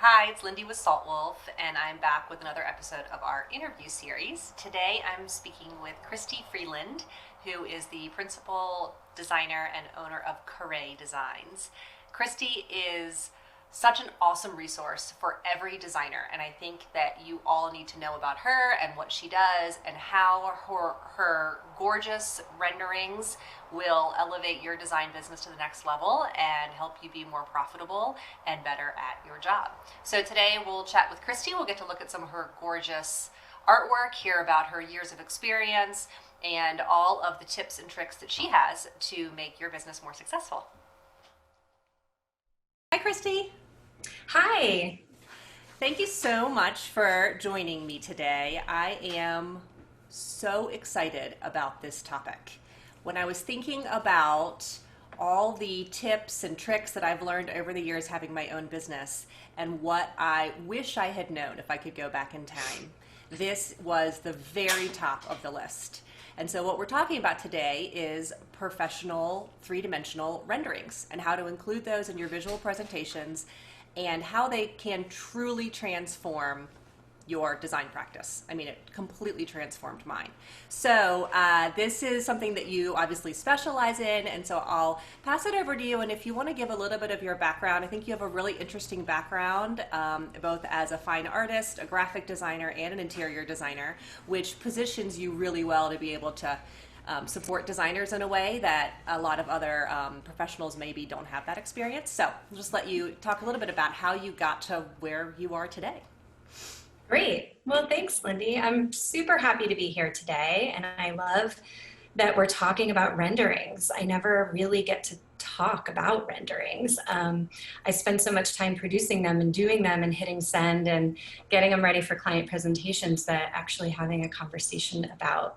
Hi, it's Lindy with Saltwolf, and I'm back with another episode of our interview series. Today I'm speaking with Kristi Freeland, who is the principal designer and owner of Carré Designs. Kristi is such an awesome resource for every designer, and I think that you all need to know about her and what she does and how her gorgeous renderings will elevate your design business to the next level and help you be more profitable and better at your job. So today we'll chat with Kristi. We'll get to look at some of her gorgeous artwork, hear about her years of experience, and all of the tips and tricks that she has to make your business more successful. Hi, Kristi. Hi. Thank you so much for joining me today. I am so excited about this topic. When I was thinking about all the tips and tricks that I've learned over the years having my own business and what I wish I had known if I could go back in time, this was the very top of the list. And so what we're talking about today is professional three-dimensional renderings and how to include those in your visual presentations and how they can truly transform your design practice. I mean, it completely transformed mine. So this is something that you obviously specialize in, and so I'll pass it over to you. And if you want to give a little bit of your background, I think you have a really interesting background, both as a fine artist, a graphic designer, and an interior designer, which positions you really well to be able to support designers in a way that a lot of other professionals maybe don't have that experience. So I'll just let you talk a little bit about how you got to where you are today. Great. Well, thanks, Lindy. I'm super happy to be here today, and I love that we're talking about renderings. I never really get to talk about renderings. I spend so much time producing them and doing them and hitting send and getting them ready for client presentations that actually having a conversation about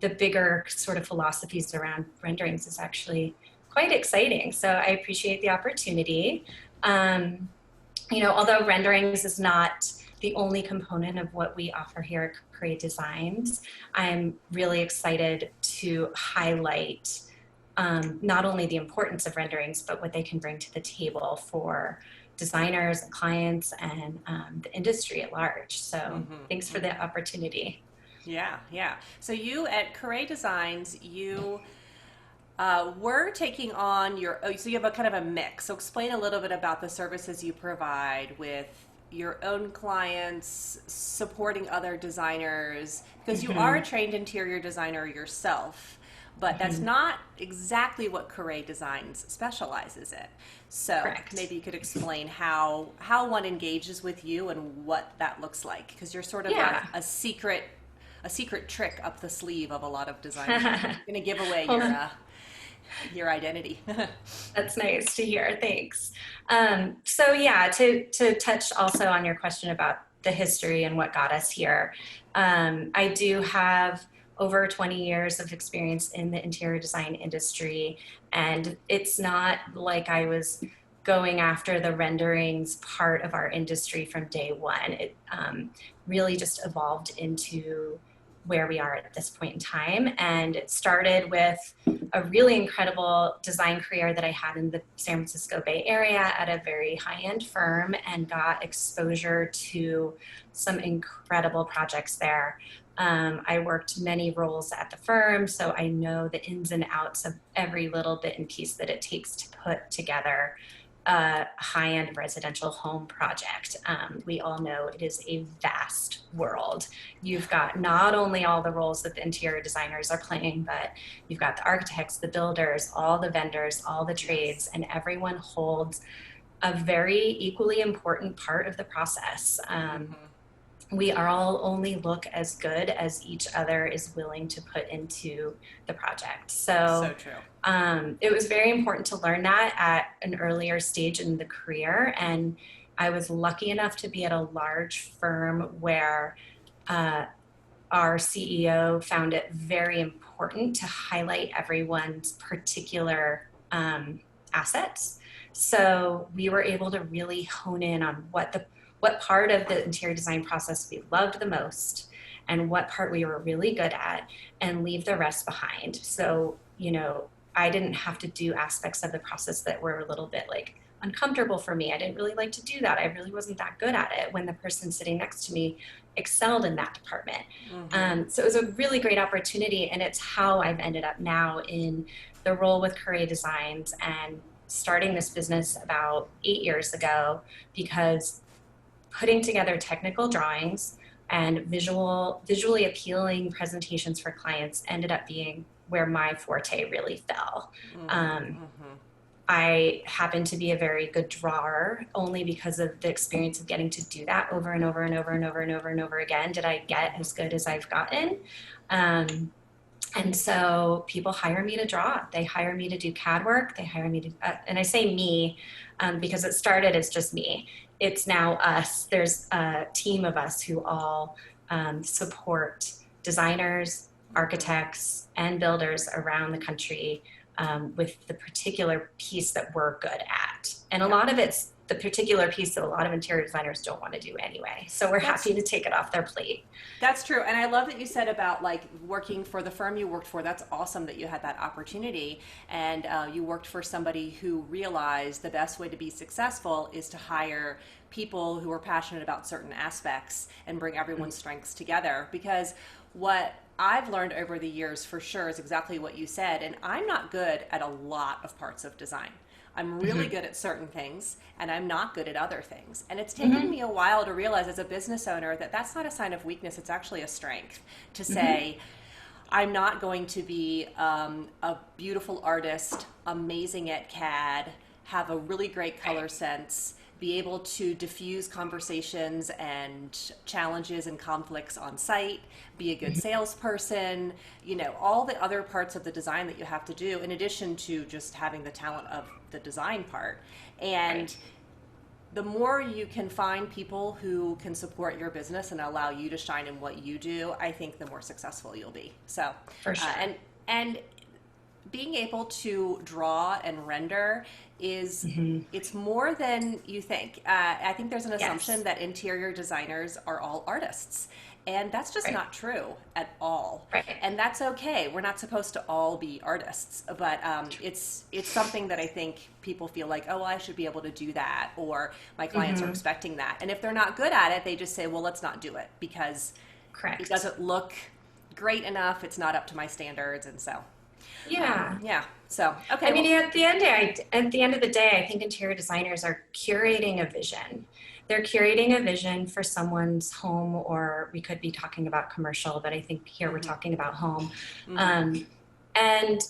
the bigger sort of philosophies around renderings is actually quite exciting. So I appreciate the opportunity. Although renderings is not the only component of what we offer here at Create Designs, I'm really excited to highlight not only the importance of renderings, but what they can bring to the table for designers and clients and the industry at large. So thanks for the opportunity. Yeah. So you at Carré Designs, you were taking on so you have a kind of a mix. So explain a little bit about the services you provide with your own clients, supporting other designers, because you are a trained interior designer yourself, but that's not exactly what Carré Designs specializes in. So Correct. maybe you could explain how one engages with you and what that looks like, because you're sort of a secret trick up the sleeve of a lot of designers. You're going to give away your identity. That's nice to hear. Thanks. To touch also on your question about the history and what got us here, I do have over 20 years of experience in the interior design industry, and it's not like I was going after the renderings part of our industry from day one. It really just evolved into where we are at this point in time. And it started with a really incredible design career that I had in the San Francisco Bay Area at a very high-end firm, and got exposure to some incredible projects there. I worked many roles at the firm, so I know the ins and outs of every little bit and piece that it takes to put together a high-end residential home project. We all know it is a vast world. You've got not only all the roles that the interior designers are playing, but you've got the architects, the builders, all the vendors, all the trades, and everyone holds a very equally important part of the process. We are all only look as good as each other is willing to put into the project. So true. It was very important to learn that at an earlier stage in the career. And I was lucky enough to be at a large firm where our CEO found it very important to highlight everyone's particular assets. So we were able to really hone in on what part of the interior design process we loved the most and what part we were really good at, and leave the rest behind. So, I didn't have to do aspects of the process that were a little bit like uncomfortable for me. I didn't really like to do that. I really wasn't that good at it when the person sitting next to me excelled in that department. So it was a really great opportunity, and it's how I've ended up now in the role with Carré Designs and starting this business about 8 years ago, because putting together technical drawings and visually appealing presentations for clients ended up being where my forte really fell. I happen to be a very good drawer only because of the experience of getting to do that over and over and over and over and over and over again. Did I get as good as I've gotten? And so people hire me to draw. They hire me to do CAD work. They hire me to, and I say me because it started as just me. It's now us. There's a team of us who all support designers, architects, and builders around the country with the particular piece that we're good at. And a lot of it's the particular piece that a lot of interior designers don't want to do anyway. So we're happy to take it off their plate. That's true. And I love that you said about like working for the firm you worked for. That's awesome that you had that opportunity. And you worked for somebody who realized the best way to be successful is to hire people who are passionate about certain aspects and bring everyone's strengths together. Because what I've learned over the years for sure is exactly what you said. And I'm not good at a lot of parts of design. I'm really good at certain things, and I'm not good at other things. And it's taken me a while to realize as a business owner that that's not a sign of weakness. It's actually a strength to say, I'm not going to be a beautiful artist, amazing at CAD, have a really great color sense, be able to diffuse conversations and challenges and conflicts on site, be a good salesperson, you know, all the other parts of the design that you have to do in addition to just having the talent of the design part. And the more you can find people who can support your business and allow you to shine in what you do, I think the more successful you'll be. So, for sure. And being able to draw and render is it's more than you think. I think there's an assumption that interior designers are all artists, and that's just not true at all. And that's okay. We're not supposed to all be artists, but it's something that I think people feel like, oh, well, I should be able to do that, or my clients are expecting that. And if they're not good at it, they just say, well, let's not do it because it doesn't look great enough. It's not up to my standards, and so. So, okay. I mean, at the end of the day, I think interior designers are curating a vision. They're curating a vision for someone's home, or we could be talking about commercial, but I think here we're talking about home. And,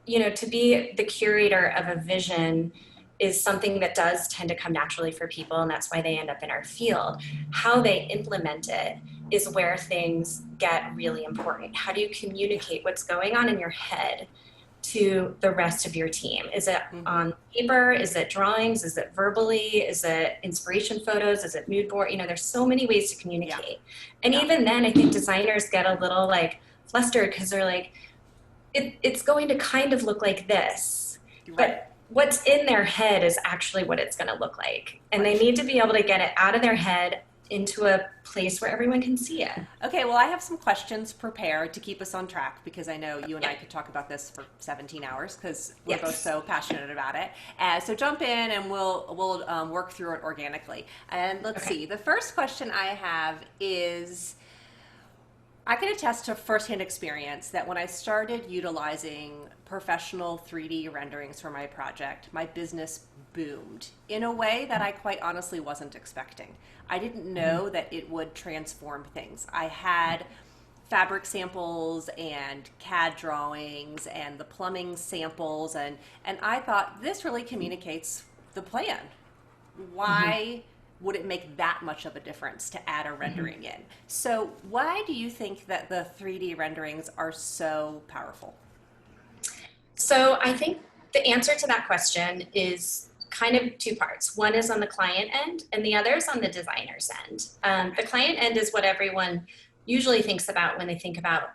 you know, to be the curator of a vision is something that does tend to come naturally for people, and that's why they end up in our field. How they implement it is where things get really important. How do you communicate what's going on in your head to the rest of your team? Is it on paper? Is it drawings? Is it verbally? Is it inspiration photos? Is it mood board? You know, there's so many ways to communicate. And even then, I think designers get a little like flustered because they're like, it's going to kind of look like this. But what's in their head is actually what it's going to look like. And they need to be able to get it out of their head into a place where everyone can see it. Okay, well, I have some questions prepared to keep us on track because I know you and I could talk about this for 17 hours because we're both so passionate about it. So jump in and we'll work through it organically. And let's see. The first question I have is, I can attest to firsthand experience that when I started utilizing professional 3D renderings for my project, my business boomed in a way that I quite honestly wasn't expecting. I didn't know that it would transform things. I had fabric samples and CAD drawings and the plumbing samples, and I thought this really communicates the plan. Why would it make that much of a difference to add a rendering in? So why do you think that the 3D renderings are so powerful? So I think the answer to that question is kind of two parts. One is on the client end and the other is on the designer's end. The client end is what everyone usually thinks about when they think about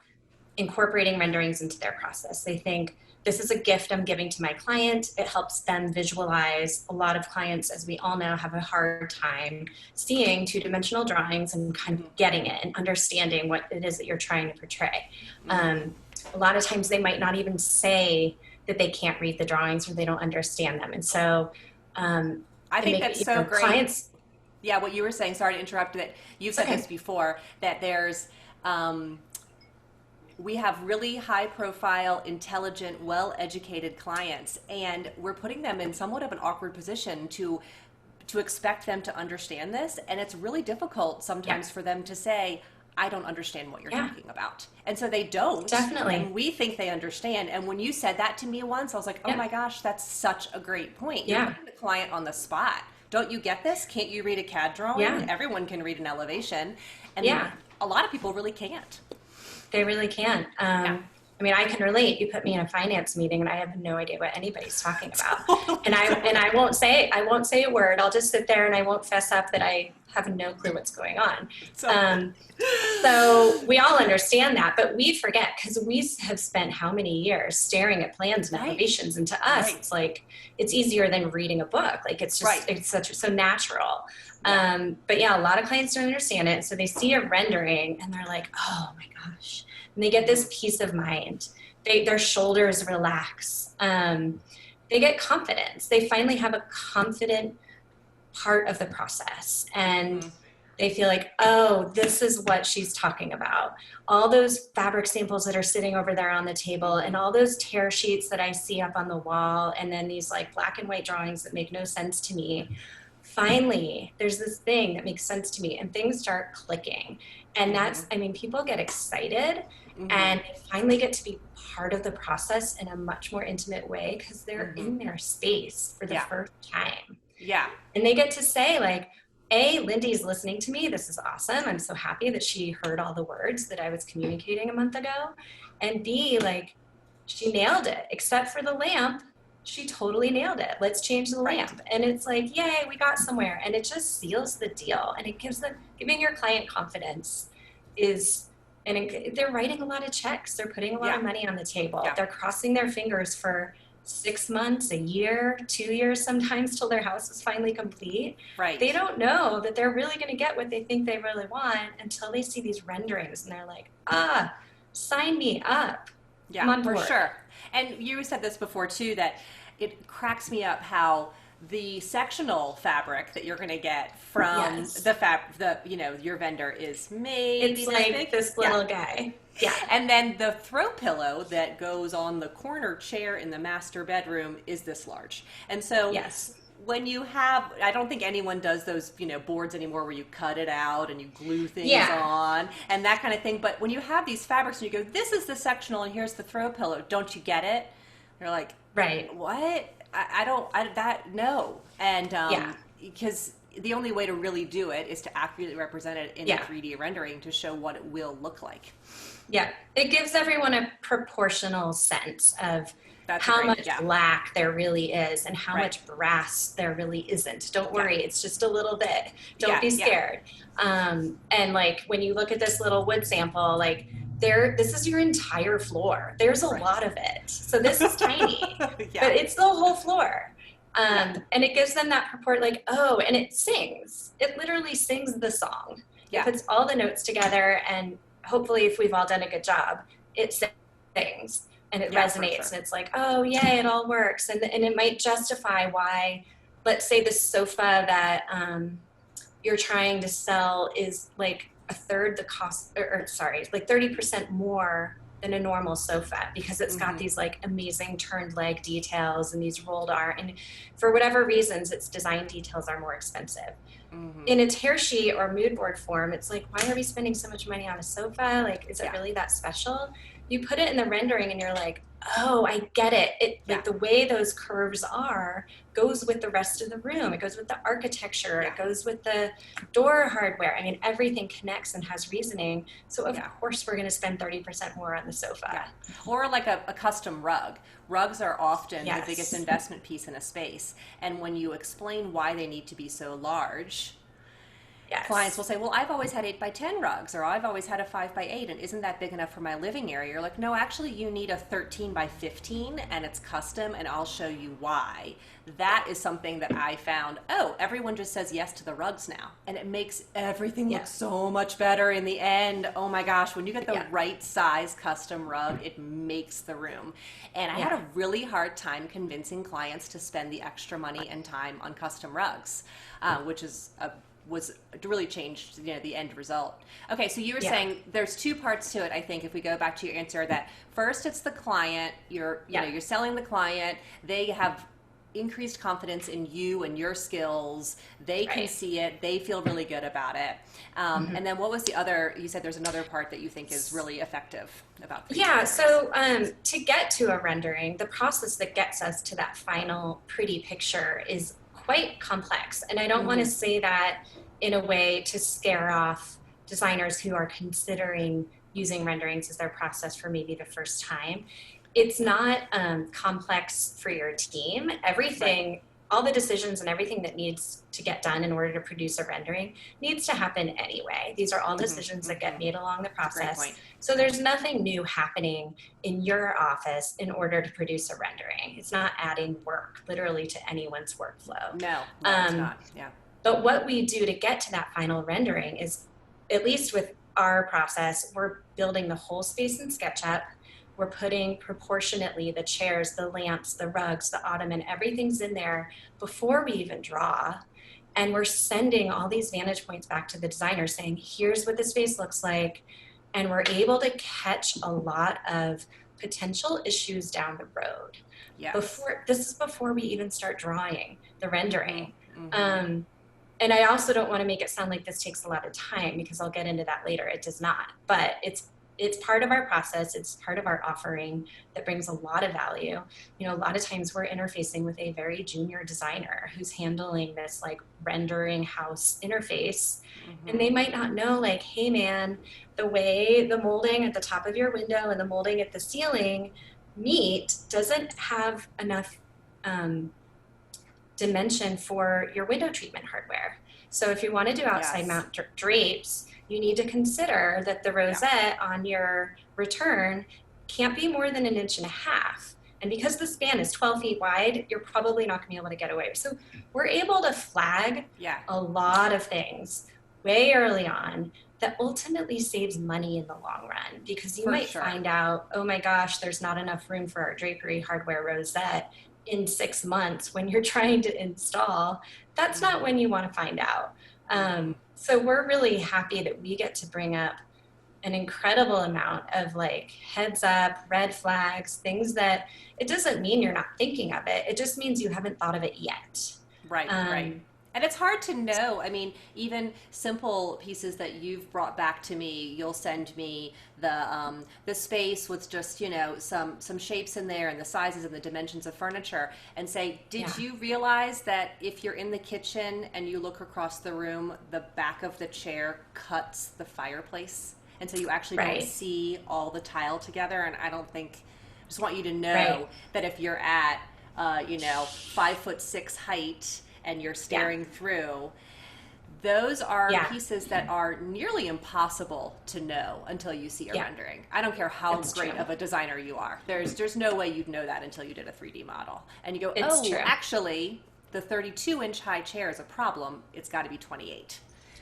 incorporating renderings into their process. They think, this is a gift I'm giving to my client. It helps them visualize. A lot of clients, as we all know, have a hard time seeing two-dimensional drawings and kind of getting it and understanding what it is that you're trying to portray. A lot of times they might not even say that they can't read the drawings or they don't understand them. And so I think that's so great. Clients, yeah, what you were saying, sorry to interrupt, that you've said this before, that there's, we have really high profile, intelligent, well-educated clients, and we're putting them in somewhat of an awkward position to expect them to understand this. And it's really difficult sometimes for them to say, I don't understand what you're talking about. And so they don't. Definitely. And we think they understand. And when you said that to me once, I was like, oh my gosh, that's such a great point. You're putting the client on the spot. Don't you get this? Can't you read a CAD drawing? Yeah. Everyone can read an elevation. And a lot of people really can't. They really can't. I mean, I can relate. You put me in a finance meeting and I have no idea what anybody's talking about. And I won't say a word. I'll just sit there and I won't fess up that I have no clue what's going on. So we all understand that, but we forget because we have spent how many years staring at plans and elevations, and to us, it's like, it's easier than reading a book. Like it's just, it's so natural. But yeah, a lot of clients don't understand it. So they see a rendering and they're like, oh my gosh. And they get this peace of mind. Their shoulders relax. They get confidence. They finally have a confident part of the process. And they feel like, oh, this is what she's talking about. All those fabric samples that are sitting over there on the table and all those tear sheets that I see up on the wall, and then these like black and white drawings that make no sense to me. Finally, there's this thing that makes sense to me, and things start clicking. And that's, I mean, people get excited and they finally get to be part of the process in a much more intimate way because they're in their space for the first time. Yeah. And they get to say like, A, Lindy's listening to me. This is awesome. I'm so happy that she heard all the words that I was communicating a month ago. And B, like, she nailed it, except for the lamp. She totally nailed it. Let's change the lamp. And it's like, yay, we got somewhere. And it just seals the deal. And it gives them, giving your client confidence is, and they're writing a lot of checks. They're putting a lot of money on the table. They're crossing their fingers for 6 months, a year, 2 years sometimes till their house is finally complete. They don't know that they're really going to get what they think they really want until they see these renderings and they're like, sign me up. Yeah, I'm on board. For sure. And you said this before too, that it cracks me up how the sectional fabric that you're going to get from your vendor is maybe it's like this little guy. Yeah. And then the throw pillow that goes on the corner chair in the master bedroom is this large. And so when you have, I don't think anyone does those, boards anymore where you cut it out and you glue things on and that kind of thing. But when you have these fabrics and you go, this is the sectional and here's the throw pillow, don't you get it? You're like, what? No. And because the only way to really do it is to accurately represent it in a 3D rendering to show what it will look like. Yeah, it gives everyone a proportional sense of how much black there really is and how much brass there really isn't. Don't worry, it's just a little bit. Don't be scared. And like when you look at this little wood sample, like this is your entire floor. There's a lot of it. So this is tiny, but it's the whole floor. And it gives them that purport like, oh, and it sings. It literally sings the song. It puts all the notes together, and hopefully if we've all done a good job, it sings and it resonates and it's like, oh yay, it all works. And it might justify why, let's say the sofa that you're trying to sell is like a third the cost, like 30% more than a normal sofa because it's got these like amazing turned leg details and these rolled arm, and for whatever reasons its design details are more expensive. In a tear sheet or mood board form, it's like, why are we spending so much money on a sofa? Like, is it really that special? You put it in the rendering and you're like, oh, I get it. Like the way those curves are goes with the rest of the room. It goes with the architecture. It goes with the door hardware. I mean, everything connects and has reasoning. So of course we're going to spend 30% more on the sofa. Or like a custom rug. Rugs are often the biggest investment piece in a space. And when you explain why they need to be so large, clients Yes. will say, well, I've always had 8x10 rugs, or I've always had a 5x8, and isn't that big enough for my living area? You're like, no, actually, you need a 13x15, and it's custom, and I'll show you why. That is something that I found, oh, everyone just says yes to the rugs now, and it makes everything Yeah. look so much better in the end. Oh my gosh, when you get the Yeah. right size custom rug, it makes the room. And I had Yeah. a really hard time convincing clients to spend the extra money and time on custom rugs, which is was really changed, the end result. Okay, so you were Yeah. saying there's two parts to it. I think if we go back to your answer, that first it's the client. Yeah. You're selling the client. They have increased confidence in you and your skills. They can Right. see it. They feel really good about it. And then what was the other? You said there's another part that you think is really effective about 3D Yeah, renderings. so to get to a rendering, the process that gets us to that final pretty picture is quite complex. And I don't want to say that in a way to scare off designers who are considering using renderings as their process for maybe the first time. It's not complex for your team. Everything, all the decisions and everything that needs to get done in order to produce a rendering needs to happen anyway. These are all decisions that get made along the Great process. point. So there's nothing new happening in your office in order to produce a rendering. It's not adding work literally to anyone's workflow. No, it's not. Yeah. But what we do to get to that final rendering is, at least with our process, we're building the whole space in SketchUp. We're putting proportionately the chairs, the lamps, the rugs, the ottoman, everything's in there before we even draw. And we're sending all these vantage points back to the designer saying, here's what the space looks like. And we're able to catch a lot of potential issues down the road. Yes. This is before we even start drawing the rendering. And I also don't want to make it sound like this takes a lot of time, because I'll get into that later. It does not, but it's part of our process. It's part of our offering that brings a lot of value. A lot of times we're interfacing with a very junior designer who's handling this like rendering house interface. And they might not know, like, hey man, the way the molding at the top of your window and the molding at the ceiling meet doesn't have enough dimension for your window treatment hardware. So if you want to do outside mount drapes, you need to consider that the rosette on your return can't be more than 1.5 inches. And because the span is 12 feet wide, you're probably not going to be able to get away. So we're able to flag a lot of things way early on that ultimately saves money in the long run, because you might find out, oh my gosh, there's not enough room for our drapery hardware rosette in 6 months when you're trying to install. That's not when you want to find out. So we're really happy that we get to bring up an incredible amount of like heads up, red flags, things that it doesn't mean you're not thinking of it. It just means you haven't thought of it yet. Right. And it's hard to know. I mean, even simple pieces that you've brought back to me, you'll send me the space with just, some shapes in there and the sizes and the dimensions of furniture, and say, did you realize that if you're in the kitchen and you look across the room, the back of the chair cuts the fireplace? And so you actually don't see all the tile together. And I just want you to know that if you're at, 5'6" height, and you're staring through, those are pieces that are nearly impossible to know until you see a rendering. I don't care how great of a designer you are. There's no way you'd know that until you did a 3D model. And you go, actually, the 32-inch high chair is a problem. It's got to be 28.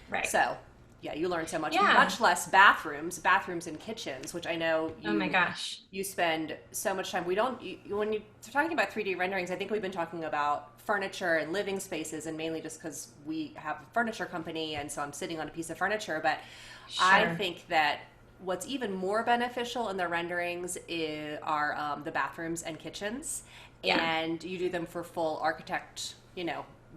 Right. So, you learn so much. Much less bathrooms and kitchens, which I know you spend so much time. When you're talking about 3D renderings, I think we've been talking about furniture and living spaces, and mainly just because we have a furniture company, and so I'm sitting on a piece of furniture. But I think that what's even more beneficial in the renderings are the bathrooms and kitchens, and you do them for full architect,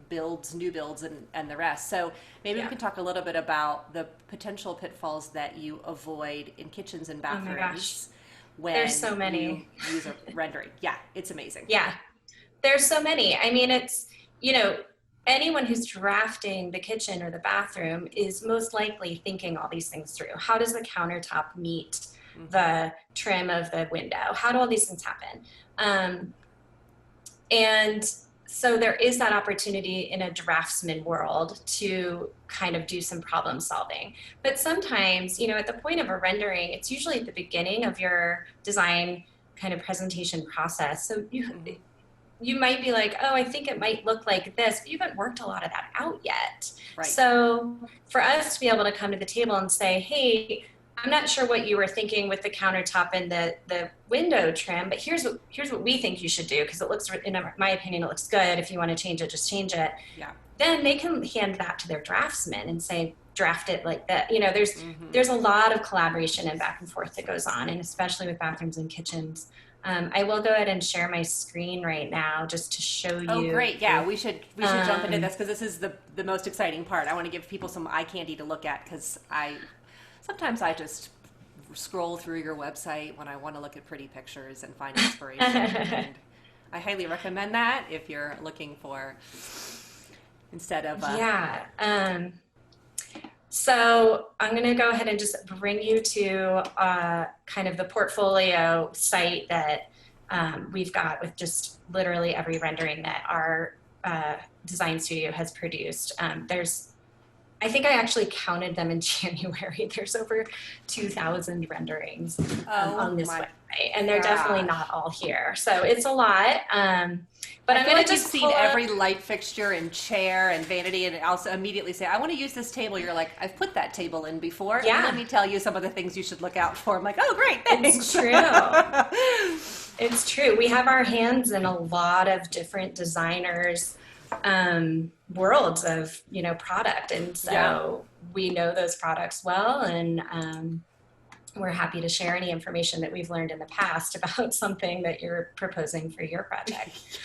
builds, new builds, and the rest. So maybe we can talk a little bit about the potential pitfalls that you avoid in kitchens and bathrooms. When there's so many. You use a rendering. It's amazing. There's so many. I mean, it's, anyone who's drafting the kitchen or the bathroom is most likely thinking all these things through. How does the countertop meet the trim of the window? How do all these things happen? And so there is that opportunity in a draftsman world to kind of do some problem solving. But sometimes, at the point of a rendering, it's usually at the beginning of your design kind of presentation process. So you might be like, oh, I think it might look like this, but you haven't worked a lot of that out yet. Right. So for us to be able to come to the table and say, hey, I'm not sure what you were thinking with the countertop and the window trim, but here's what we think you should do, because it looks, in my opinion, it looks good. If you want to change it, just change it. Yeah. Then they can hand that to their draftsman and say, draft it like that. There's a lot of collaboration and back and forth that goes on, and especially with bathrooms and kitchens. I will go ahead and share my screen right now just to show you. Oh, great. Yeah, we should jump into this, because this is the most exciting part. I want to give people some eye candy to look at, because sometimes I just scroll through your website when I want to look at pretty pictures and find inspiration. And I highly recommend that if you're looking for, instead of... So I'm going to go ahead and just bring you to kind of the portfolio site that we've got with just literally every rendering that our design studio has produced. I think I actually counted them in January. There's over 2,000 renderings on this website, and they're definitely not all here. So it's a lot. But I'm going to just seen every light fixture and chair and vanity, and also immediately say, I want to use this table. You're like, I've put that table in before. Yeah. And let me tell you some of the things you should look out for. I'm like, oh, great, thanks. It's true. It's true. We have our hands in a lot of different designers' worlds of, product. And so we know those products well, and we're happy to share any information that we've learned in the past about something that you're proposing for your project.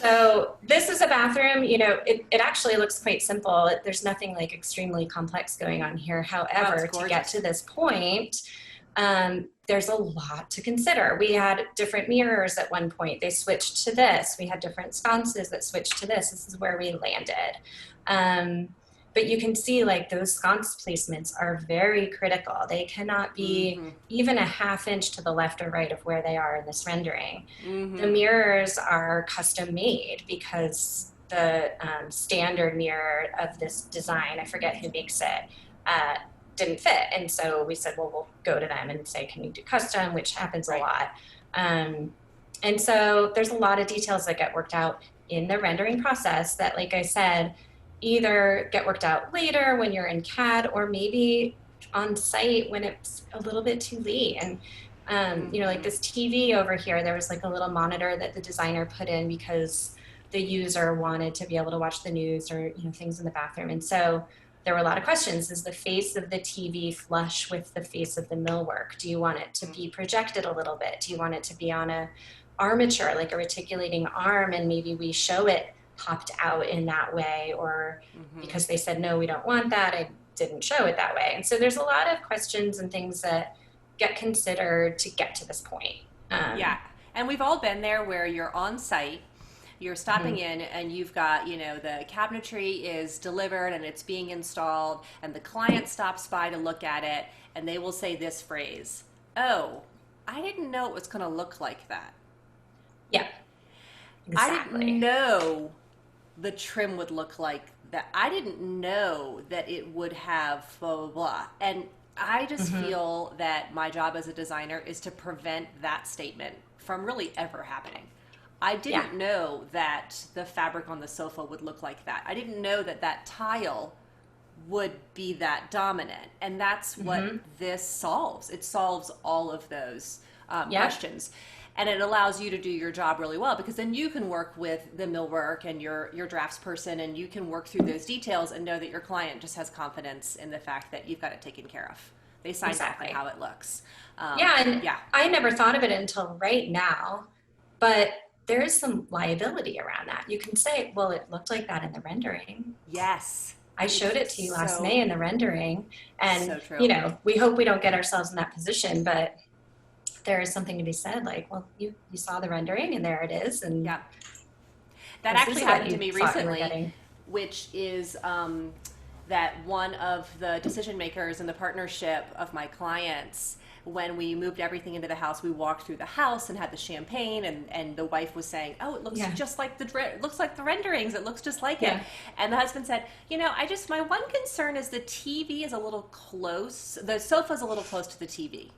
So this is a bathroom. It actually looks quite simple. There's nothing like extremely complex going on here. However, to get to this point, there's a lot to consider. We had different mirrors at one point. They switched to this. We had different sconces that switched to this. This is where we landed. But you can see like those sconce placements are very critical. They cannot be even a ½ inch to the left or right of where they are in this rendering. The mirrors are custom made because the standard mirror of this design, I forget who makes it, didn't fit. And so we said, well, we'll go to them and say, can you do custom, which happens a lot. And so there's a lot of details that get worked out in the rendering process that, like I said, either get worked out later when you're in CAD, or maybe on site when it's a little bit too late. And, like this TV over here, there was like a little monitor that the designer put in because the user wanted to be able to watch the news or, things in the bathroom. And so there were a lot of questions. Is the face of the TV flush with the face of the millwork? Do you want it to be projected a little bit? Do you want it to be on a armature, like a reticulating arm, and maybe we show it popped out in that way? Or because they said, no, we don't want that, I didn't show it that way. And so there's a lot of questions and things that get considered to get to this point. And we've all been there where you're on site, you're stopping in, and you've got, the cabinetry is delivered and it's being installed, and the client stops by to look at it, and they will say this phrase, oh, I didn't know it was going to look like that. Yeah, exactly. I didn't know the trim would look like that. I didn't know that it would have blah, blah, blah. And I just feel that my job as a designer is to prevent that statement from really ever happening. I didn't know that the fabric on the sofa would look like that. I didn't know that that tile would be that dominant. And that's what this solves. It solves all of those questions. And it allows you to do your job really well, because then you can work with the millwork and your draftsperson, and you can work through those details and know that your client just has confidence in the fact that you've got it taken care of. They signed off on how it looks. I never thought of it until right now, but there is some liability around that. You can say, well, it looked like that in the rendering. Yes. I showed it to you last May in the rendering. And, we hope we don't get ourselves in that position, but there is something to be said, like, well, you saw the rendering and there it is. And that actually happened to me recently, which is that one of the decision makers in the partnership of my clients when we moved everything into the house, we walked through the house and had the champagne, and the wife was saying, "Oh, it looks just like it looks like the renderings. It looks just like it." And the husband said, my one concern is the TV is a little close. The sofa's a little close to the TV,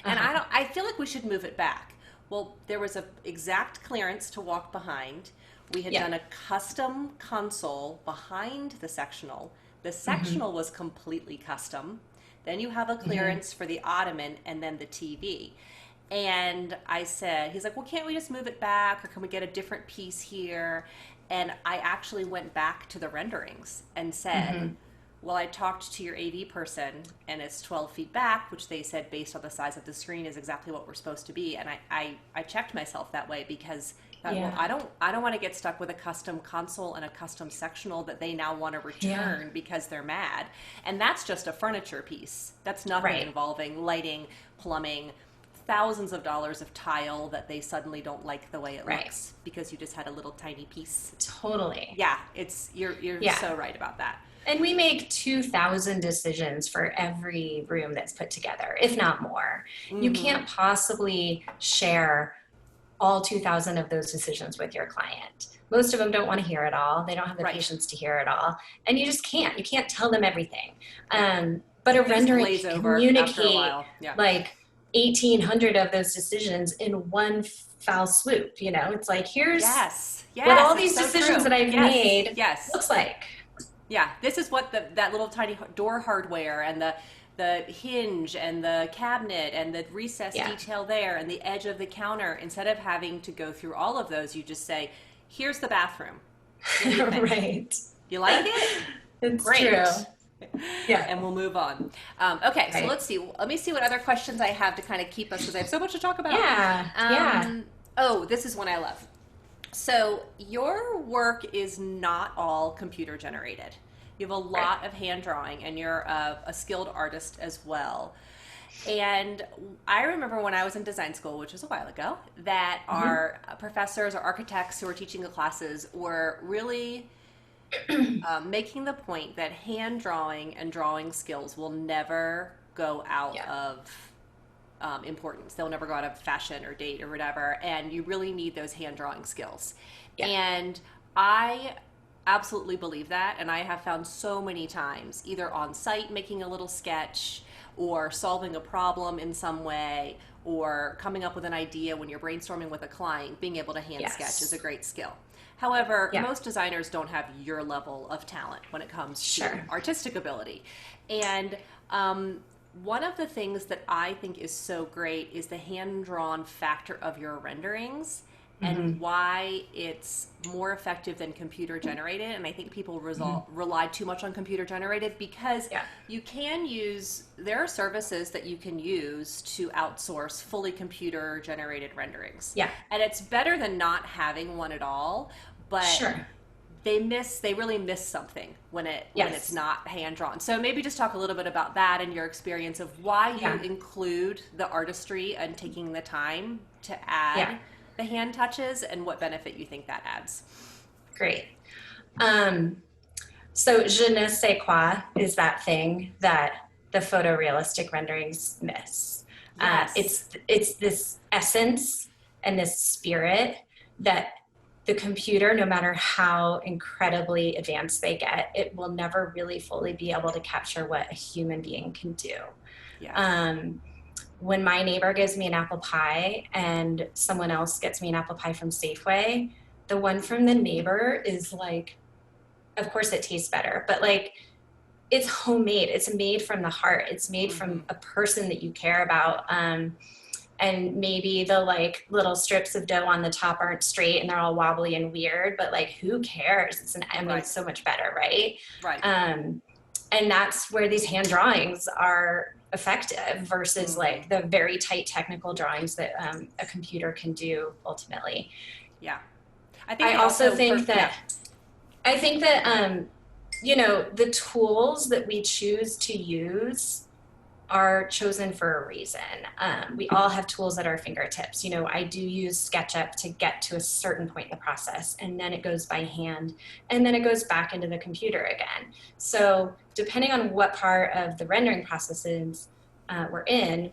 and I feel like we should move it back. Well, there was a exact clearance to walk behind. We had done a custom console behind the sectional. The sectional was completely custom. Then you have a clearance for the ottoman and then the TV. And I said, he's like, well, can't we just move it back, or can we get a different piece here? And I actually went back to the renderings and said, well, I talked to your AV person, and it's 12 feet back, which they said based on the size of the screen is exactly what we're supposed to be. And I checked myself that way because well, I don't want to get stuck with a custom console and a custom sectional that they now want to return because they're mad. And that's just a furniture piece. That's nothing involving lighting, plumbing, thousands of dollars of tile that they suddenly don't like the way it looks because you just had a little tiny piece. Totally. Yeah, you're so right about that. And we make 2,000 decisions for every room that's put together, if not more. You can't possibly share all 2,000 of those decisions with your client. Most of them don't want to hear it all. They don't have the patience to hear it all. And you just can't. You can't tell them everything. But a rendering can communicate like 1,800 of those decisions in one foul swoop. It's like, here's what all these decisions that I've made looks like. Yeah, this is what that little tiny door hardware and the hinge and the cabinet and the recess detail there and the edge of the counter. Instead of having to go through all of those, you just say, here's the bathroom. Right. You like it? It's great. True. Yeah. And we'll move on. Okay, so let's see. Let me see what other questions I have to kind of keep us, because I have so much to talk about. Oh, this is one I love. So your work is not all computer generated. You have a lot of hand drawing, and you're a skilled artist as well. And I remember when I was in design school, which was a while ago, that our professors or architects who were teaching the classes were really making the point that hand drawing and drawing skills will never go out of importance. They'll never go out of fashion or date or whatever, and you really need those hand drawing skills. And I absolutely believe that, and I have found so many times, either on site making a little sketch or solving a problem in some way, or coming up with an idea when you're brainstorming with a client, being able to hand sketch is a great skill. However, most designers don't have your level of talent when it comes to artistic ability. And one of the things that I think is so great is the hand-drawn factor of your renderings and why it's more effective than computer-generated. And I think people rely too much on computer-generated because you can use, there are services that you can use to outsource fully computer-generated renderings. And it's better than not having one at all, but they really miss something when it's not hand drawn. So maybe just talk a little bit about that and your experience of why you include the artistry and taking the time to add the hand touches and what benefit you think that adds. Great. So je ne sais quoi is that thing that the photorealistic renderings miss. It's this essence and this spirit that the computer, no matter how incredibly advanced they get, it will never really fully be able to capture what a human being can do. When my neighbor gives me an apple pie and someone else gets me an apple pie from Safeway, the one from the neighbor is like, of course it tastes better, but like it's homemade. It's made from the heart. It's made from a person that you care about. And maybe the like little strips of dough on the top aren't straight and they're all wobbly and weird, but like who cares? It's so much better, right? And that's where these hand drawings are effective versus like the very tight technical drawings that a computer can do ultimately. I also think that the tools that we choose to use are chosen for a reason. We all have tools at our fingertips. I do use SketchUp to get to a certain point in the process, and then it goes by hand, and then it goes back into the computer again. So depending on what part of the rendering processes we're in,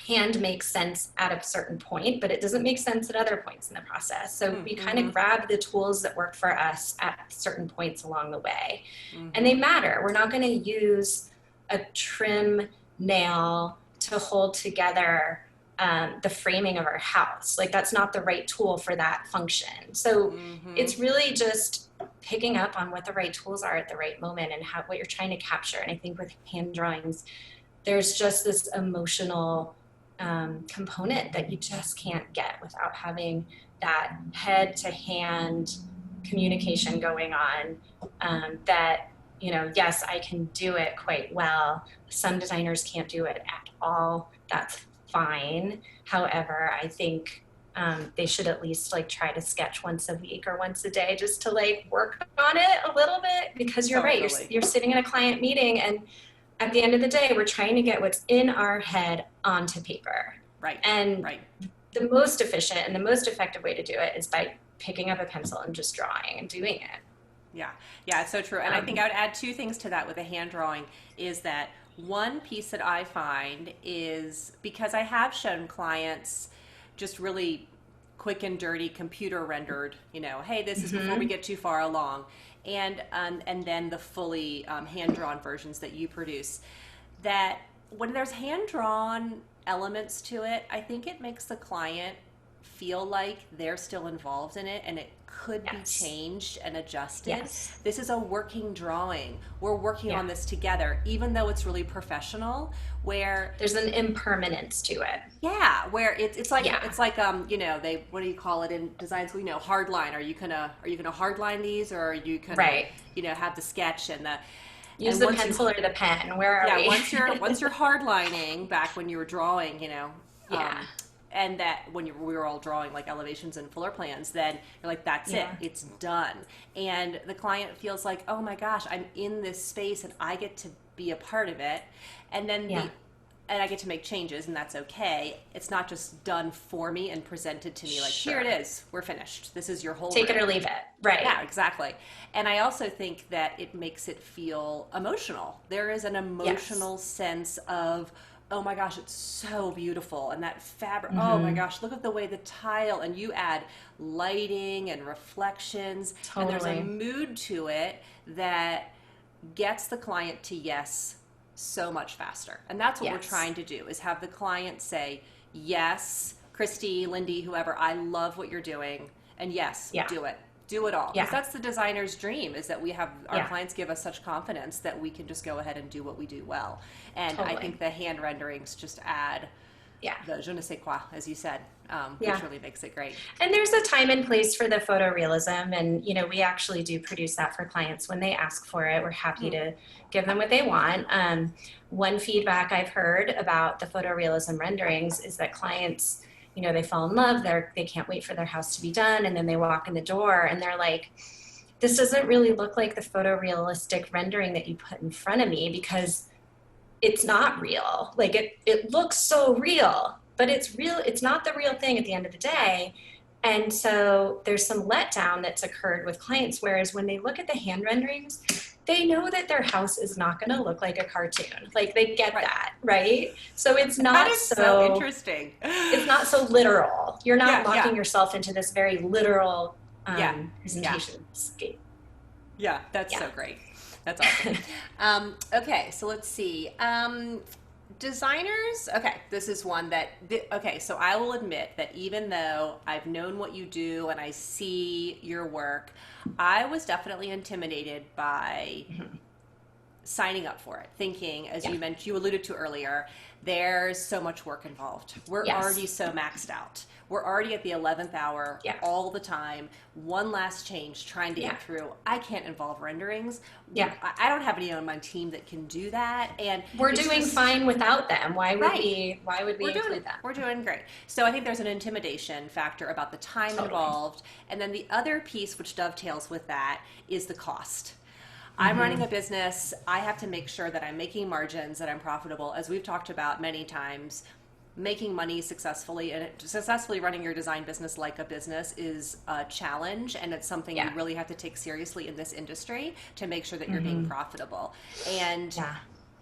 hand makes sense at a certain point, but it doesn't make sense at other points in the process. So we kind of grab the tools that work for us at certain points along the way. And they matter. We're not going to use a trim nail to hold together the framing of our house. Like, that's not the right tool for that function. So it's really just picking up on what the right tools are at the right moment and what you're trying to capture. And I think with hand drawings, there's just this emotional component that you just can't get without having that head to hand communication going on, that, you know, yes, I can do it quite well. Some designers can't do it at all. That's fine. However, I think they should at least like try to sketch once a week or once a day just to like work on it a little bit, because you're right. You're sitting in a client meeting, and at the end of the day, we're trying to get what's in our head onto paper. Right. And the most efficient and the most effective way to do it is by picking up a pencil and just drawing and doing it. Yeah, it's so true. And I think I would add two things to that with a hand drawing is that one piece that I find is, because I have shown clients just really quick and dirty computer rendered, you know, hey, this is before we get too far along. And then the fully hand-drawn versions that you produce, that when there's hand-drawn elements to it, I think it makes the client feel like they're still involved in it and it could be changed and adjusted. This is a working drawing. We're working on this together, even though it's really professional, where there's an impermanence to it. Yeah, where it's like you know, they, what do you call it in design school? You know, hardline. Are you gonna hardline these, or are you gonna you know, have the sketch and the use the pencil or the pen? Where are we? once you're hardlining, back when you were drawing, you know, and that when we were all drawing like elevations and floor plans, then you're like, that's it, it's done. And the client feels like, oh my gosh, I'm in this space and I get to be a part of it. And then and I get to make changes, and that's okay. It's not just done for me and presented to me like, here it is, we're finished. This is your whole Take it or leave it. Right. Yeah, exactly. And I also think that it makes it feel emotional. There is an emotional sense of, oh my gosh, it's so beautiful. And that fabric, oh my gosh, look at the way the tile, and you add lighting and reflections. And there's a mood to it that gets the client to yes so much faster. And that's what we're trying to do, is have the client say, yes, Kristi, Lindy, whoever, I love what you're doing. And yes, do it. Do it all. Because that's the designer's dream, is that we have our clients give us such confidence that we can just go ahead and do what we do well. And I think the hand renderings just add the je ne sais quoi, as you said, which really makes it great. And there's a time and place for the photorealism, and you know, we actually do produce that for clients when they ask for it. We're happy to give them what they want. One feedback I've heard about the photorealism renderings is that clients, you know, they fall in love, they can't wait for their house to be done, and then they walk in the door and they're like, this doesn't really look like the photorealistic rendering that you put in front of me, because it's not real. Like, it looks so real, but it's not the real thing at the end of the day. And so there's some letdown that's occurred with clients, whereas when they look at the hand renderings, they know that their house is not going to look like a cartoon. Like, they get that, right? So it's not that is so interesting. It's not so literal. You're not locking yourself into this very literal presentation scape. Yeah, that's so great. That's awesome. Okay, so let's see. Designers, okay, this is one that, so I will admit that even though I've known what you do and I see your work, I was definitely intimidated by signing up for it, thinking, as you mentioned, you alluded to earlier, there's so much work involved. We're already so maxed out. We're already at the 11th hour all the time. One last change, trying to get through. I can't involve renderings. I don't have anyone on my team that can do that. And we're doing fine without them. Why would we include that? We're doing great. So I think there's an intimidation factor about the time involved. And then the other piece, which dovetails with that, is the cost. I'm running a business. I have to make sure that I'm making margins, that I'm profitable. As we've talked about many times, making money successfully and successfully running your design business like a business is a challenge, and it's something you really have to take seriously in this industry to make sure that you're being profitable. And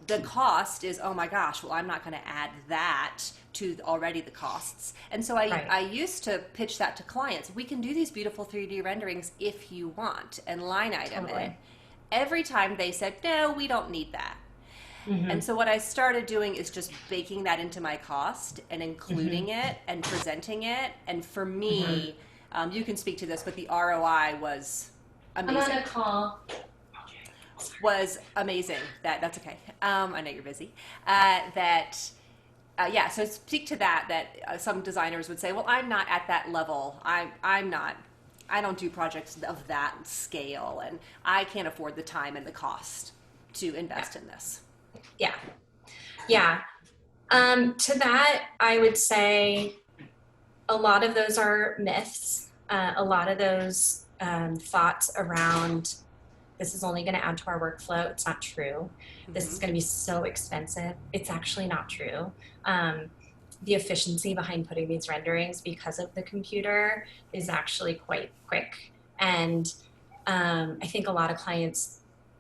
the cost is, oh my gosh, well, I'm not going to add that to already the costs. And so I used to pitch that to clients. We can do these beautiful 3D renderings if you want, and line item it. Every time they said, no, we don't need that. And so what I started doing is just baking that into my cost and including it and presenting it. And for me, you can speak to this, but the ROI was amazing. I'm on a call. Was amazing. That's okay. I know you're busy. So speak to that some designers would say, well, I'm not at that level. I'm not. I don't do projects of that scale, and I can't afford the time and the cost to invest in this. Yeah. To that, I would say a lot of those are myths. A lot of those thoughts around this is only going to add to our workflow. It's not true. This is going to be so expensive. It's actually not true. The efficiency behind putting these renderings because of the computer is actually quite quick. And I think a lot of clients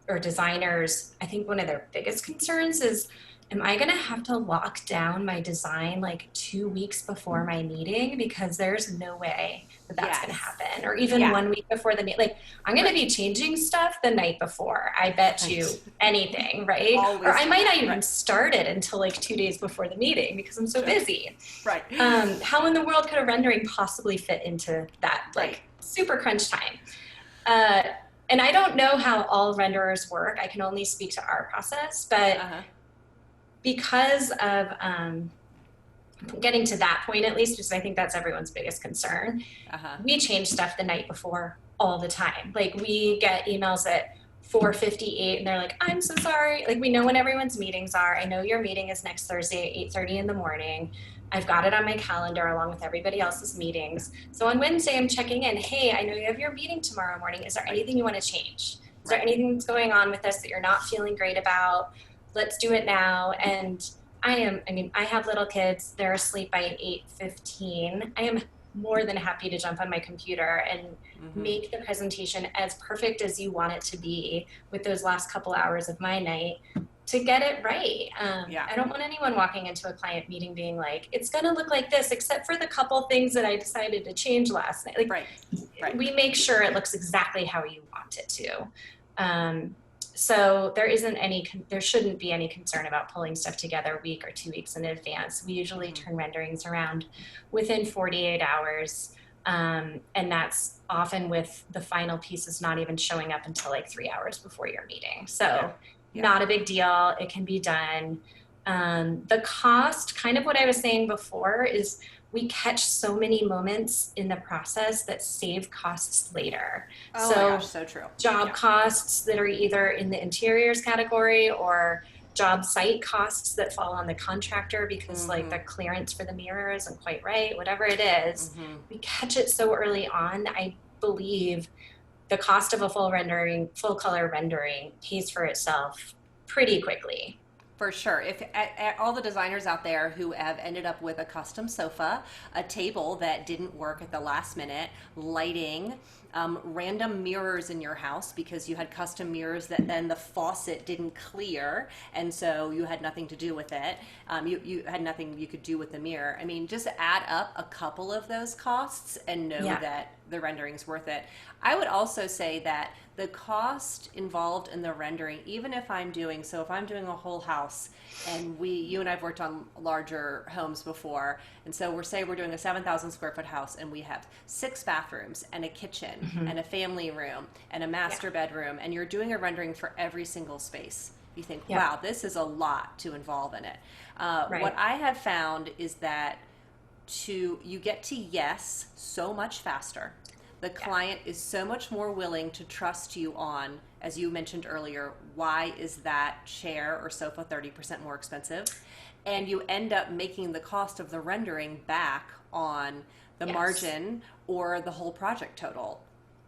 or designers, I think one of their biggest concerns is, am I going to have to lock down my design like 2 weeks before my meeting? Because there's no way that's going to happen. Or even 1 week before the meeting. Like, I'm going to be changing stuff the night before. I bet you anything, right? Or I might not even start it until like 2 days before the meeting because I'm so busy. Right. How in the world could a rendering possibly fit into that like super crunch time? And I don't know how all renderers work. I can only speak to our process, but because of getting to that point, at least, because I think that's everyone's biggest concern, we change stuff the night before all the time. Like, we get emails at 4:58 and they're like, I'm so sorry. Like, we know when everyone's meetings are. I know your meeting is next Thursday at 8:30 in the morning. I've got it on my calendar along with everybody else's meetings. So on Wednesday, I'm checking in. Hey, I know you have your meeting tomorrow morning. Is there anything you want to change? Is there anything that's going on with us that you're not feeling great about? Let's do it now. And I have little kids. They're asleep by 8:15. I am more than happy to jump on my computer and make the presentation as perfect as you want it to be with those last couple hours of my night to get it right. I don't want anyone walking into a client meeting being like, it's going to look like this, except for the couple things that I decided to change last night. Like, we make sure it looks exactly how you want it to. So there shouldn't be any concern about pulling stuff together a week or 2 weeks in advance. We usually turn renderings around within 48 hours. And that's often with the final pieces not even showing up until like 3 hours before your meeting. So not a big deal. It can be done. The cost, kind of what I was saying before, is we catch so many moments in the process that save costs later. Oh my gosh, so true. Job costs that are either in the interiors category or job site costs that fall on the contractor because like the clearance for the mirror isn't quite right, whatever it is. We catch it so early on. I believe the cost of a full color rendering pays for itself pretty quickly. For sure. If all the designers out there who have ended up with a custom sofa, a table that didn't work at the last minute, lighting, random mirrors in your house because you had custom mirrors that then the faucet didn't clear and so you had nothing to do with it. You had nothing you could do with the mirror. I mean, just add up a couple of those costs and know that the rendering's worth it. I would also say that the cost involved in the rendering, even if I'm doing a whole house, and you and I've worked on larger homes before, and so we're doing a 7,000 square foot house, and we have 6 bathrooms and a kitchen and a family room and a master bedroom, and you're doing a rendering for every single space. You think, wow, this is a lot to involve in it. What I have found is that you get to yes so much faster. The client is so much more willing to trust you on, as you mentioned earlier, why is that chair or sofa 30% more expensive? And you end up making the cost of the rendering back on the margin or the whole project total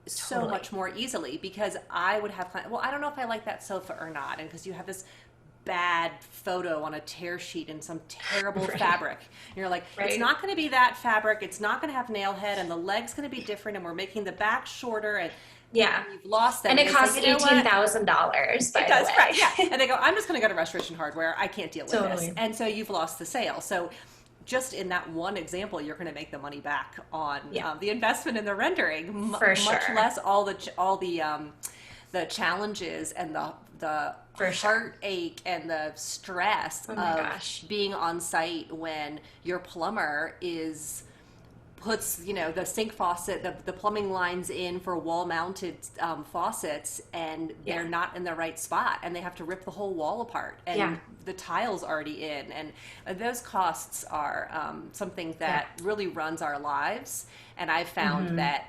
so much more easily, because I would have clients, well, I don't know if I like that sofa or not, and because you have this bad photo on a tear sheet in some terrible fabric. And you're like, it's not going to be that fabric. It's not going to have nail head, and the leg's going to be different, and we're making the back shorter. And Yeah. You've lost them. And it it's costs like, you know what? $18,000, by It the does, way. right? Yeah, and they go, I'm just going to go to Restoration Hardware. I can't deal with this, Totally. and so you've lost the sale. So, just in that one example, you're going to make the money back on Yeah, the investment in the rendering, for much sure. less all the challenges and the For sure. heartache and the stress Oh my of gosh. being on site when your plumber puts the sink faucet, the plumbing lines in for wall mounted faucets, and they're Yeah. not in the right spot, and they have to rip the whole wall apart, and Yeah. the tiles already in, and those costs are something Yeah. that really runs our lives. And I've found that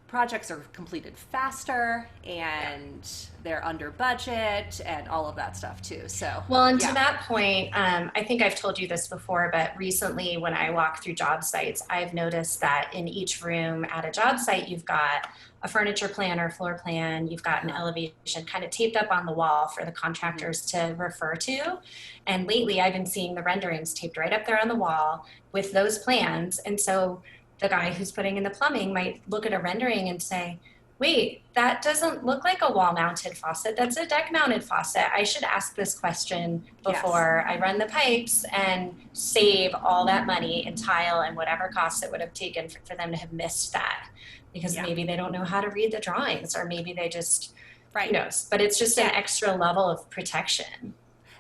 projects are completed faster, and they're under budget, and all of that stuff too. So Well, and yeah. to that point, I think I've told you this before, but recently when I walk through job sites, I've noticed that in each room at a job site, you've got a furniture plan or floor plan, you've got an elevation kind of taped up on the wall for the contractors to refer to. And lately I've been seeing the renderings taped right up there on the wall with those plans. And so the guy who's putting in the plumbing might look at a rendering and say, wait, that doesn't look like a wall mounted faucet. That's a deck mounted faucet. I should ask this question before I run the pipes and save all that money in tile and whatever costs it would have taken for them to have missed that, because maybe they don't know how to read the drawings, or maybe they just, who knows, but it's just an extra level of protection.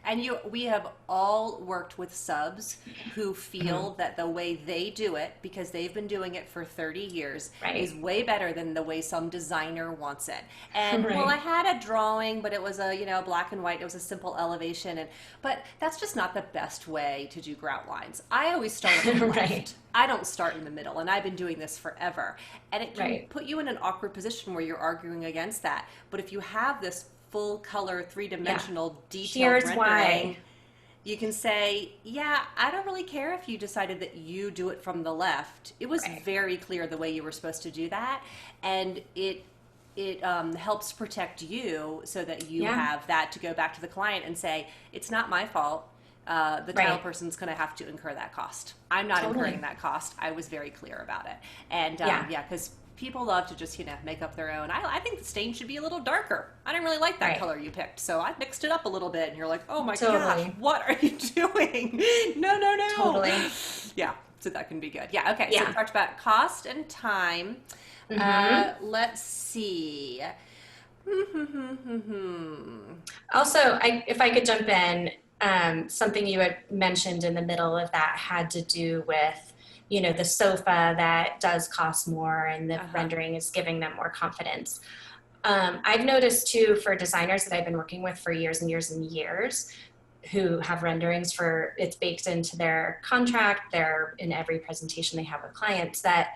And we have all worked with subs who feel that the way they do it, because they've been doing it for 30 years, is way better than the way some designer wants it. And well, I had a drawing, but it was a black and white. It was a simple elevation, but that's just not the best way to do grout lines. I always start on the left. I don't start in the middle, and I've been doing this forever. And it can put you in an awkward position where you're arguing against that. But if you have this full color, three-dimensional, detailed rendering, you can say, I don't really care if you decided that you do it from the left. It was very clear the way you were supposed to do that, and it helps protect you so that you have that to go back to the client and say, it's not my fault. The tile person's going to have to incur that cost. I'm not incurring that cost. I was very clear about it. And because people love to just, make up their own. I think the stain should be a little darker. I didn't really like that color you picked, so I mixed it up a little bit. And you're like, oh my gosh, what are you doing? No. Totally. Yeah, so that can be good. Yeah, okay. So we talked about cost and time. Let's see. Also, if I could jump in, something you had mentioned in the middle of that had to do with the sofa that does cost more, and the rendering is giving them more confidence. I've noticed too, for designers that I've been working with for years and years and years, who have renderings it's baked into their contract, they're in every presentation they have with clients, that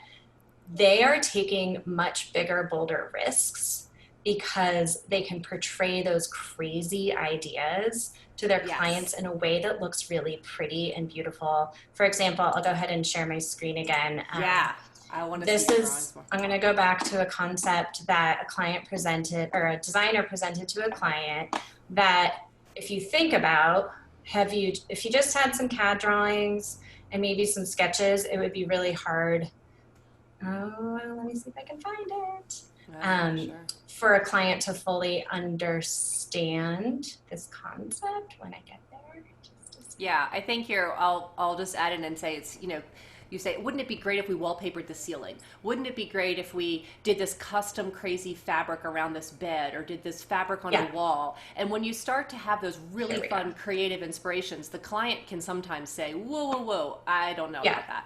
they are taking much bigger, bolder risks because they can portray those crazy ideas to their clients in a way that looks really pretty and beautiful. For example, I'll go ahead and share my screen again. I want to see drawings more. I'm going to go back to a concept that a client presented, or a designer presented to a client, that if you think about, if you just had some CAD drawings and maybe some sketches, it would be really hard. Let me see if I can find it. For a client to fully understand this concept when I get there. I think I'll just add in and say it's, you say, wouldn't it be great if we wallpapered the ceiling? Wouldn't it be great if we did this custom crazy fabric around this bed, or did this fabric on a wall? And when you start to have those really fun creative inspirations, the client can sometimes say, whoa, I don't know about that.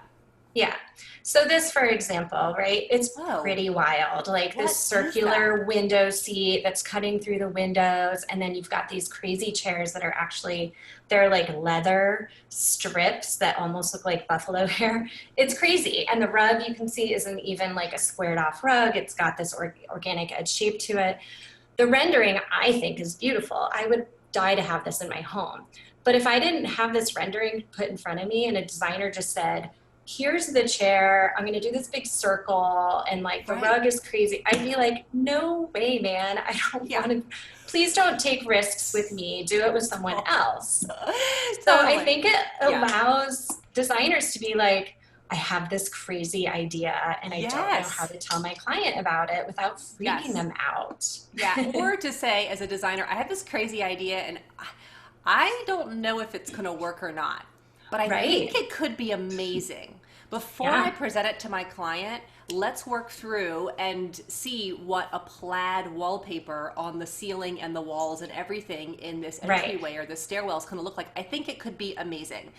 Yeah. So this, for example, right, it's pretty wild. Like this circular window seat that's cutting through the windows. And then you've got these crazy chairs that are actually, they're like leather strips that almost look like buffalo hair. It's crazy. And the rug you can see isn't even like a squared off rug. It's got this organic edge shape to it. The rendering, I think, is beautiful. I would die to have this in my home. But if I didn't have this rendering put in front of me and a designer just said, here's the chair, I'm going to do this big circle, and like the rug is crazy, I'd be like, no way, man. I don't want to, please don't take risks with me. Do it with someone else. So I think it allows designers to be like, I have this crazy idea and I don't know how Yes. to tell my client about it without freaking Yes. them out. Yeah. Or to say, as a designer, I have this crazy idea and I don't know if it's going to work or not, but I think Right. it could be amazing. Before I Yeah. present it to my client, let's work through and see what a plaid wallpaper on the ceiling and the walls and everything in this Right. entryway or the stairwell is going to look like. I think it could be amazing.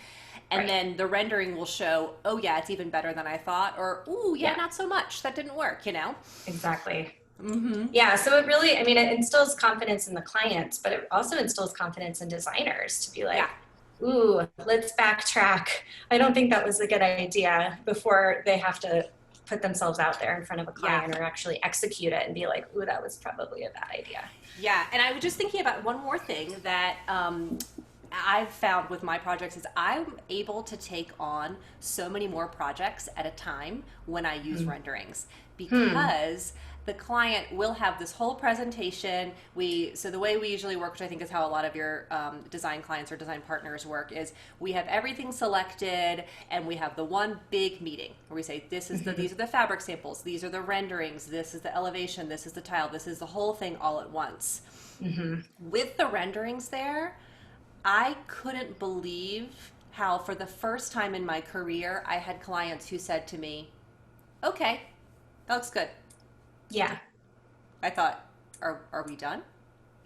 And Right. then the rendering will show, oh, yeah, it's even better than I thought, or, ooh, yeah, Yeah. not so much. That didn't work, you know? Exactly. Mm-hmm. Yeah, so it really, I mean, it instills confidence in the clients, but it also instills confidence in designers to be Yeah. like, ooh, let's backtrack. I don't think that was a good idea before they have to put themselves out there in front of a Yeah. client or actually execute it and be like, ooh, that was probably a bad idea. Yeah, and I was just thinking about one more thing that I've found with my projects is I'm able to take on so many more projects at a time when I use renderings Hmm. because the client will have this whole presentation. So the way we usually work, which I think is how a lot of your design clients or design partners work, is we have everything selected and we have the one big meeting where we say these are the fabric samples, these are the renderings, this is the elevation, this is the tile, this is the whole thing all at once. Mm-hmm. With the renderings there, I couldn't believe how, for the first time in my career, I had clients who said to me, okay, that looks good. Yeah. I thought, are we done?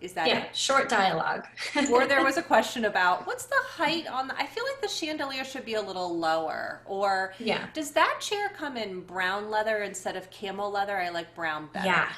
Is that Yeah. it? Short dialogue. Or there was a question about what's the height on I feel like the chandelier should be a little lower. Or Yeah. does that chair come in brown leather instead of camel leather? I like brown Yeah. better.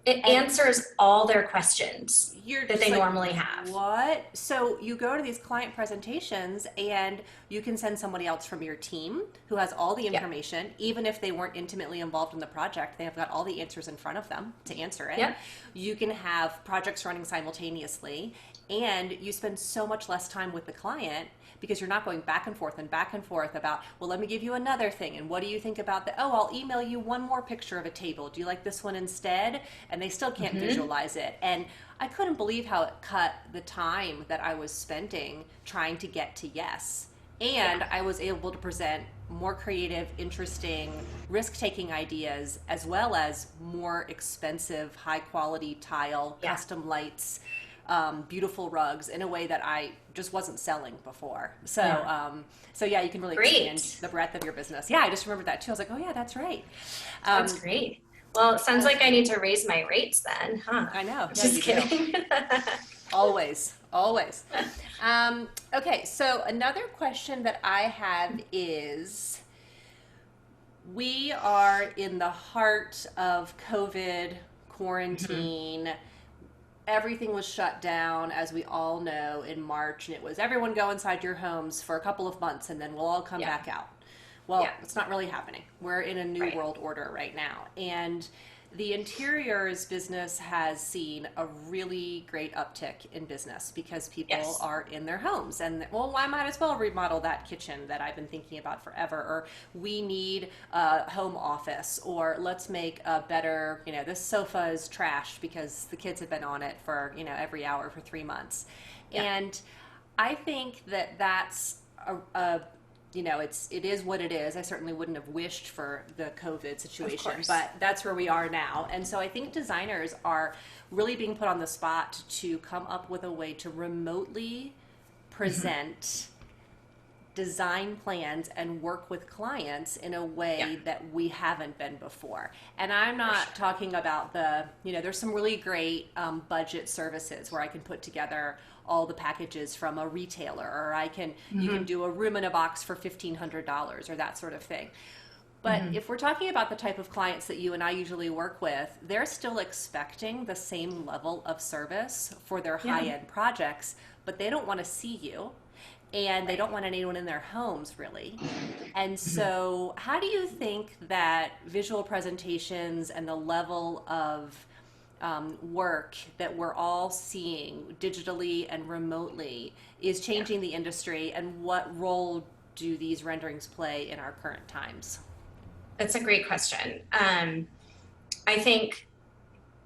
It And answers all their questions you're that just they like, normally have. what? So you go to these client presentations and you can send somebody else from your team who has all the Yeah. information, even if they weren't intimately involved in the project, they have got all the answers in front of them to answer it. Yep. You can have projects running simultaneously and you spend so much less time with the client because you're not going back and forth about, well, let me give you another thing. And what do you think about that? Oh, I'll email you one more picture of a table. Do you like this one instead? And they still can't visualize it. And I couldn't believe how it cut the time that I was spending trying to get to yes. And Yeah. I was able to present more creative, interesting, risk taking ideas, as well as more expensive, high quality tile, Yeah. custom lights, beautiful rugs in a way that I just wasn't selling before. So, Yeah. so yeah, you can really expand Great. the breadth of your business. Yeah, I just remembered that too. I was like, oh yeah, that's right. Um, That's great. Well, it sounds like I need to raise my rates then, huh? I know. Yeah, Just you do. kidding. Always, always. Okay, so another question that I have is we are in the heart of COVID, quarantine. Everything was shut down, as we all know, in March, and it was everyone go inside your homes for a couple of months and then we'll all come Yeah. back out. Well, Yeah. it's not really happening. We're in a new Right. world order right now. And the interiors business has seen a really great uptick in business because people Yes. are in their homes and, well, I might as well remodel that kitchen that I've been thinking about forever, or we need a home office, or let's make a better, this sofa is trashed because the kids have been on it for, every hour for 3 months. Yeah. And I think that that's it is what it is. I certainly wouldn't have wished for the COVID situation, course. but that's where we are now. And so I think designers are really being put on the spot to come up with a way to remotely present design plans and work with clients in a way Yeah. that we haven't been before. And I'm not talking about there's some really great budget services where I can put together all the packages from a retailer, or you can do a room in a box for $1,500 or that sort of thing. But if we're talking about the type of clients that you and I usually work with, they're still expecting the same level of service for their high-end projects, but they don't want to see you. And they don't want anyone in their homes, really. And so, how do you think that visual presentations and the level of work that we're all seeing digitally and remotely is changing the industry, and what role do these renderings play in our current times? That's a great question. I think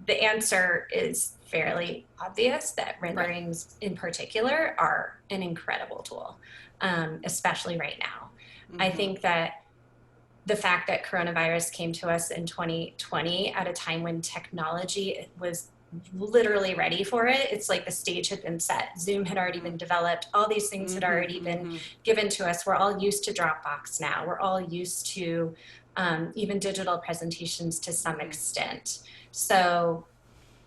the answer is fairly obvious that renderings in particular are an incredible tool, especially right now. I think that the fact that coronavirus came to us in 2020 at a time when technology was literally ready for it. It's like the stage had been set. Zoom had already been developed. All these things had already been given to us. We're all used to Dropbox now. We're all used to even digital presentations to some extent. So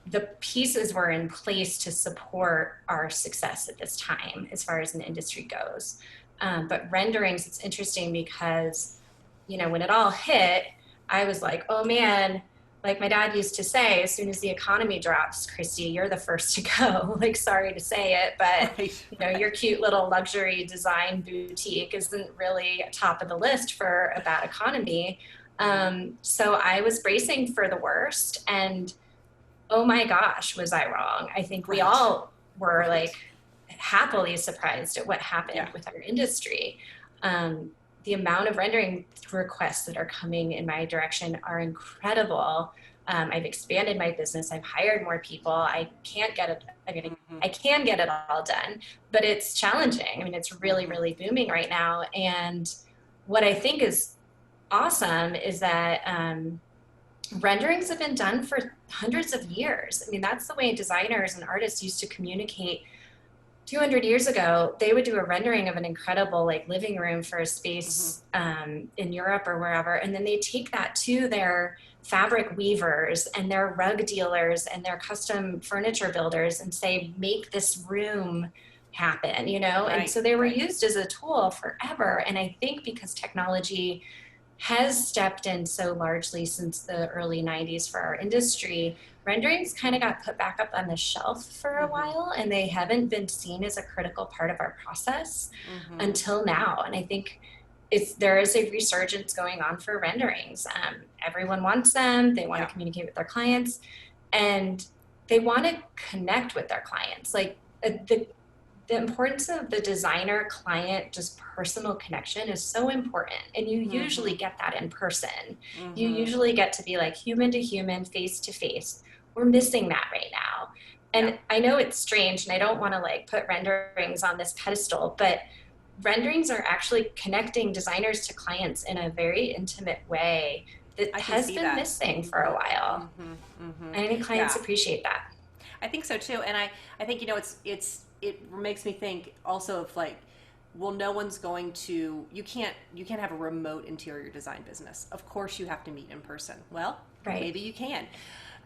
the pieces were in place to support our success at this time as far as an industry goes. But renderings, it's interesting because, you know, when it all hit, I was like, oh man, like my dad used to say, as soon as the economy drops, Kristi, you're the first to go. Like, sorry to say it, but you know, your cute little luxury design boutique isn't really top of the list for a bad economy. So I was bracing for the worst, and oh my gosh, was I wrong? I think we all were like happily surprised at what happened with our industry. The amount of rendering requests that are coming in my direction are incredible. I've expanded my business. I've hired more people. I can't get it. I can get it all done, but it's challenging. I mean, it's really, really booming right now. And what I think is awesome is that renderings have been done for hundreds of years. I mean, that's the way designers and artists used to communicate. 200 years ago, they would do a rendering of an incredible like living room for a space in Europe or wherever, and then they take that to their fabric weavers and their rug dealers and their custom furniture builders and say, make this room happen, you know? And so they were used as a tool forever. And I think because technology has stepped in so largely since the early 90s for our industry, renderings kind of got put back up on the shelf for a while, and they haven't been seen as a critical part of our process until now. And I think there is a resurgence going on for renderings. Everyone wants them. They want to communicate with their clients, and they want to connect with their clients. Like the importance of the designer client, just personal connection is so important. And you usually get that in person. You usually get to be like human to human, face to face. We're missing that right now. And I know it's strange, and I don't want to like put renderings on this pedestal, but renderings are actually connecting designers to clients in a very intimate way that has been missing for a while. And I think clients appreciate that. I think so too. And I think, you know, it makes me think also of like, well, no one's going to, you can't have a remote interior design business. Of course you have to meet in person. Well, maybe you can.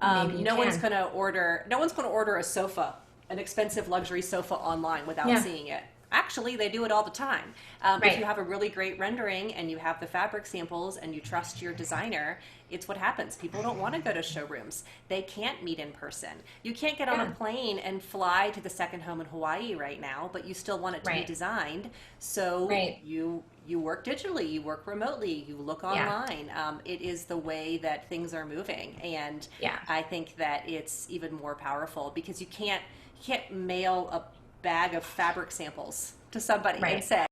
No one's going to order a sofa, an expensive luxury sofa online without seeing it. Actually, they do it all the time. If you have a really great rendering and you have the fabric samples and you trust your designer, it's what happens. People don't want to go to showrooms. They can't meet in person. You can't get on a plane and fly to the second home in Hawaii right now, but you still want it to be designed. So you work digitally, you work remotely, you look online. It is the way that things are moving. And I think that it's even more powerful because you can't mail a bag of fabric samples to somebody and say,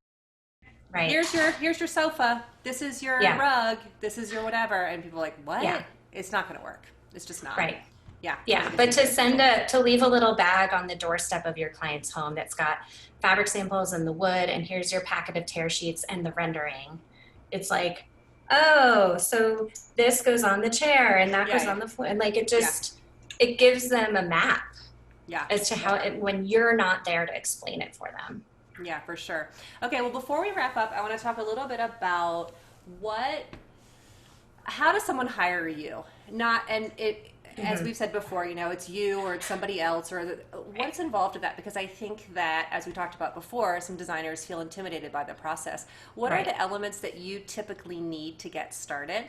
here's your sofa, this is your rug, this is your whatever, and people are like, what? It's not going to work. It's just not. But to leave a little bag on the doorstep of your client's home that's got fabric samples and the wood, and here's your packet of tear sheets and the rendering. It's like, oh, so this goes on the chair and that goes on the floor, and like it just it gives them a map as to how when you're not there to explain it for them. Yeah, for sure. Okay, well, before we wrap up, I want to talk a little bit about how does someone hire you? As we've said before, you know, it's you or it's somebody else, or what's involved with that? Because I think that, as we talked about before, some designers feel intimidated by the process. What are the elements that you typically need to get started?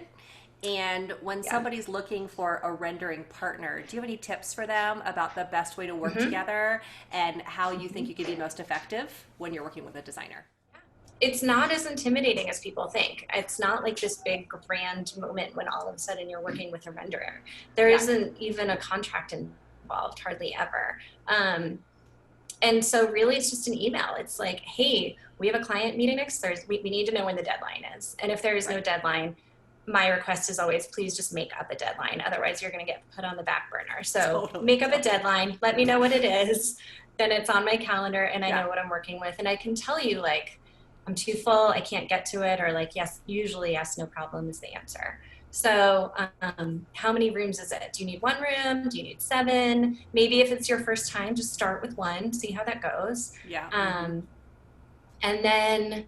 And when somebody's looking for a rendering partner, do you have any tips for them about the best way to work together and how you think you can be most effective when you're working with a designer? It's not as intimidating as people think. It's not like this big grand moment when all of a sudden you're working with a renderer. There isn't even a contract involved, hardly ever. And so really it's just an email. It's like, hey, we have a client meeting next Thursday. We need to know when the deadline is. And if there is no deadline, my request is always, please just make up a deadline. Otherwise, you're going to get put on the back burner. So make up a deadline. Let me know what it is. Then it's on my calendar and I know what I'm working with. And I can tell you, like, I'm too full, I can't get to it, or like, yes, usually yes, no problem is the answer. So how many rooms is it? Do you need one room? Do you need seven? Maybe if it's your first time, just start with one, see how that goes. Yeah. And then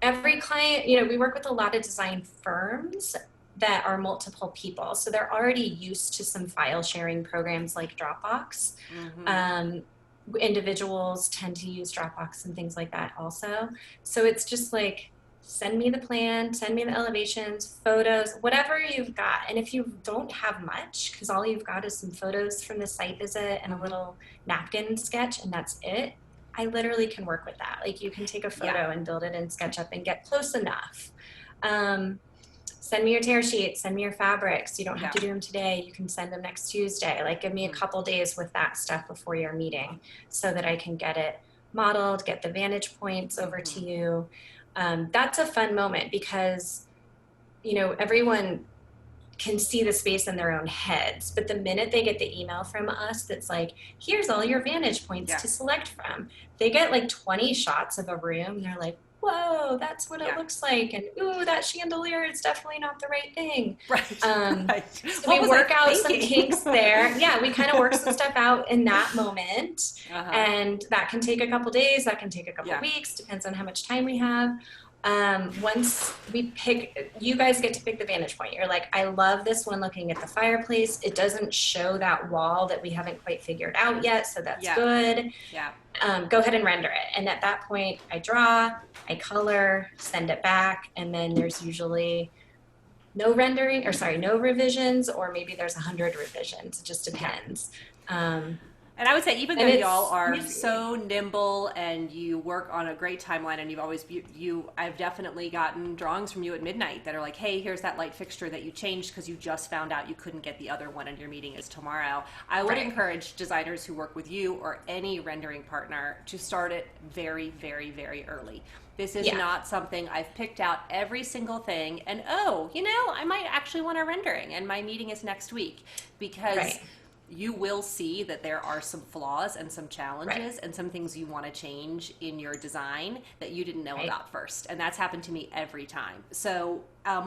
every client, you know, we work with a lot of design firms that are multiple people. So they're already used to some file sharing programs like Dropbox. Individuals tend to use Dropbox and things like that also. So it's just like, send me the plan, send me the elevations, photos, whatever you've got. And if you don't have much, because all you've got is some photos from the site visit and a little napkin sketch, and that's it, I literally can work with that. Like, you can take a photo and build it in SketchUp and get close enough. Send me your tear sheets, send me your fabrics. You don't have to do them today. You can send them next Tuesday. Like, give me a couple days with that stuff before your meeting so that I can get it modeled, get the vantage points over to you. That's a fun moment because, you know, everyone can see the space in their own heads, but the minute they get the email from us that's like, here's all your vantage points to select from, they get like 20 shots of a room and they're like, whoa, that's what it looks like, and ooh, that chandelier is definitely not the right thing. So we work out some kinks there. Yeah, we kind of work some stuff out in that moment, and that can take a couple days, that can take a couple weeks, depends on how much time we have. Once we pick, you guys get to pick the vantage point. You're like, I love this one looking at the fireplace. It doesn't show that wall that we haven't quite figured out yet, so that's good. Go ahead and render it. And at that point, I draw, I color, send it back, and then there's usually no rendering, or sorry, no revisions, or maybe there's 100 revisions. It just depends. And I would say, even though y'all are so nimble and you work on a great timeline, and I've definitely gotten drawings from you at midnight that are like, hey, here's that light fixture that you changed because you just found out you couldn't get the other one and your meeting is tomorrow. I would encourage designers who work with you or any rendering partner to start it very, very, very early. This is not something I've picked out every single thing and, oh, you know, I might actually want a rendering and my meeting is next week, because you will see that there are some flaws and some challenges and some things you want to change in your design that you didn't know about first. And that's happened to me every time. So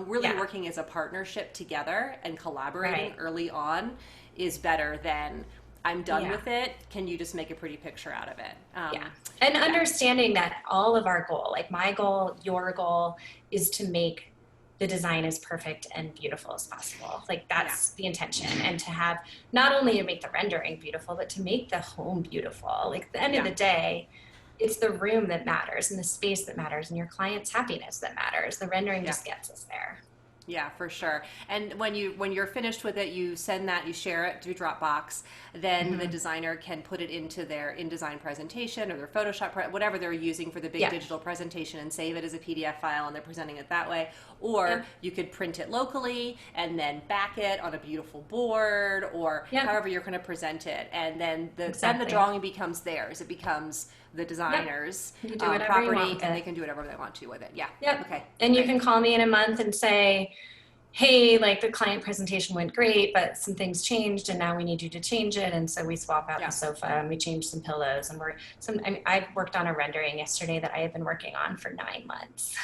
really working as a partnership together and collaborating early on is better than, I'm done with it, can you just make a pretty picture out of it? And understanding that all of our goal, like my goal, your goal, is to make the design as perfect and beautiful as possible. Like, that's the intention. And to have, not only to make the rendering beautiful, but to make the home beautiful. Like, at the end of the day, it's the room that matters and the space that matters and your client's happiness that matters. The rendering just gets us there. Yeah, for sure. And when you're finished with it, you send that, you share it through Dropbox. Then the designer can put it into their InDesign presentation or their Photoshop, whatever they're using for the big digital presentation, and save it as a PDF file, and they're presenting it that way. Or you could print it locally and then back it on a beautiful board, or however you're going to present it. And then then the drawing becomes theirs. It becomes the designer's property, and they can do whatever they want to with it. Okay. And you can call me in a month and say, hey, like, the client presentation went great, but some things changed and now we need you to change it. And so we swap out the sofa and we change some pillows, and I worked on a rendering yesterday that I have been working on for 9 months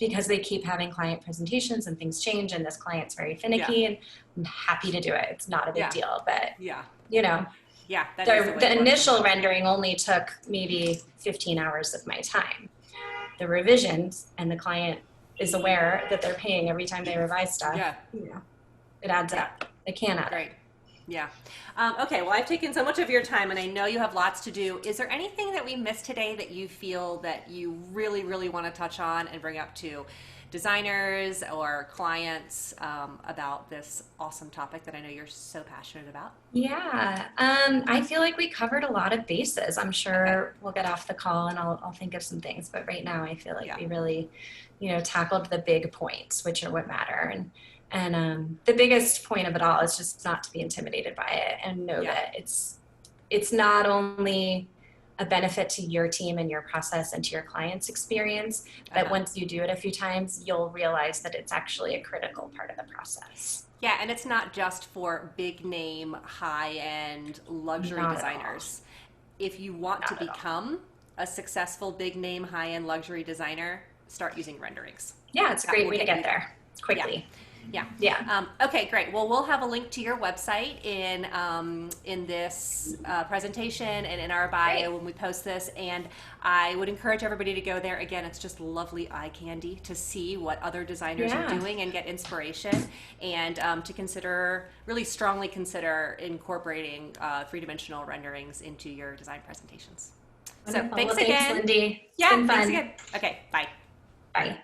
because they keep having client presentations and things change, and this client's very finicky, and I'm happy to do it. It's not a big deal, but you know, the initial rendering only took maybe 15 hours of my time. The revisions, and the client is aware that they're paying every time they revise stuff. It adds up. It can add up. Yeah. Okay, well, I've taken so much of your time, and I know you have lots to do. Is there anything that we missed today that you feel that you really, really want to touch on and bring up to designers or clients about this awesome topic that I know you're so passionate about? Yeah, I feel like we covered a lot of bases. I'm sure we'll get off the call and I'll think of some things, but right now I feel like we really, tackled the big points, which are what matter. And the biggest point of it all is just not to be intimidated by it, and know that it's not only a benefit to your team and your process and to your client's experience, but once you do it a few times, you'll realize that it's actually a critical part of the process. Yeah, and it's not just for big name, high end luxury designers. If you want to become a successful big name high-end luxury designer, start using renderings. Yeah, it's a great way to get there quickly. Yeah. Okay, great. Well, we'll have a link to your website in this presentation and in our bio when we post this. And I would encourage everybody to go there. Again, it's just lovely eye candy to see what other designers are doing and get inspiration, and to consider, really strongly consider incorporating three-dimensional renderings into your design presentations. Wonderful. So thanks well, again. Thanks, Lindy. It's Yeah, been fun. thanks again. Okay, bye. Bye.